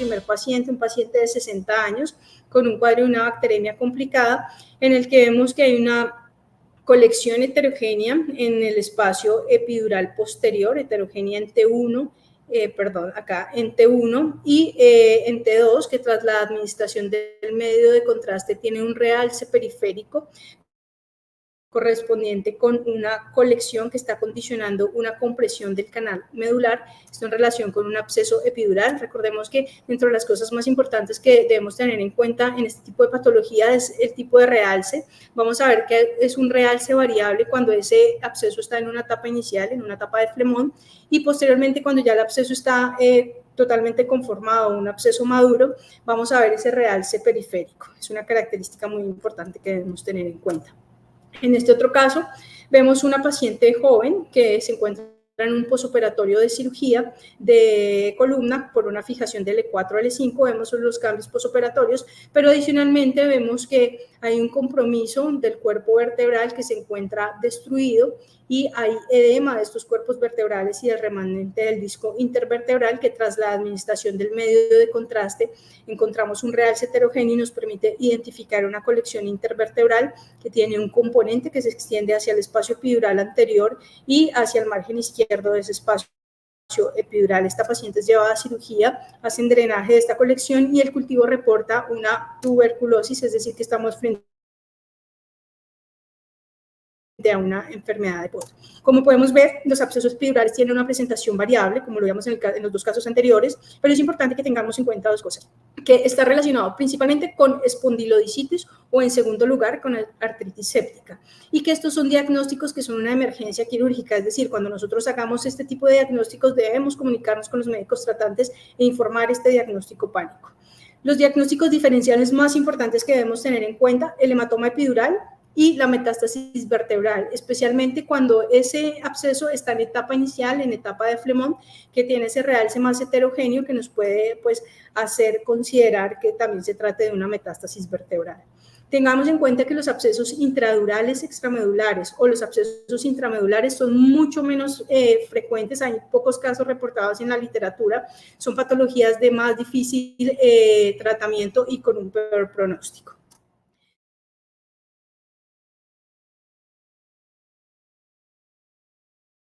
primer paciente, un paciente de 60 años con un cuadro de una bacteremia complicada, en el que vemos que hay una colección heterogénea en el espacio epidural posterior, heterogénea en T1, acá en T1 y en T2, que tras la administración del medio de contraste tiene un realce periférico correspondiente con una colección que está condicionando una compresión del canal medular, esto en relación con un absceso epidural. Recordemos que dentro de las cosas más importantes que debemos tener en cuenta en este tipo de patología es el tipo de realce. Vamos a ver que es un realce variable cuando ese absceso está en una etapa inicial, en una etapa de flemón, y posteriormente cuando ya el absceso está totalmente conformado, un absceso maduro, vamos a ver ese realce periférico. Es una característica muy importante que debemos tener en cuenta. En este otro caso, vemos una paciente joven que se encuentra en un posoperatorio de cirugía de columna por una fijación del E4 al E5, vemos los cambios posoperatorios, pero adicionalmente vemos que hay un compromiso del cuerpo vertebral que se encuentra destruido y hay edema de estos cuerpos vertebrales y del remanente del disco intervertebral que tras la administración del medio de contraste encontramos un realce heterogéneo y nos permite identificar una colección intervertebral que tiene un componente que se extiende hacia el espacio epidural anterior y hacia el margen izquierdo de ese espacio epidural. Esta paciente es llevada a cirugía, hacen drenaje de esta colección y el cultivo reporta una tuberculosis, es decir, que estamos frente a una enfermedad de Poth. Como podemos ver, los abscesos epidurales tienen una presentación variable, como lo vimos en los dos casos anteriores, pero es importante que tengamos en cuenta dos cosas, que está relacionado principalmente con espondilodicitis o en segundo lugar con artritis séptica, y que estos son diagnósticos que son una emergencia quirúrgica, es decir, cuando nosotros hagamos este tipo de diagnósticos debemos comunicarnos con los médicos tratantes e informar este diagnóstico pánico. Los diagnósticos diferenciales más importantes que debemos tener en cuenta, el hematoma epidural y la metástasis vertebral, especialmente cuando ese absceso está en etapa inicial, en etapa de flemón, que tiene ese realce más heterogéneo que nos puede pues, hacer considerar que también se trate de una metástasis vertebral. Tengamos en cuenta que los abscesos intradurales extramedulares o los abscesos intramedulares son mucho menos frecuentes, hay pocos casos reportados en la literatura, son patologías de más difícil tratamiento y con un peor pronóstico.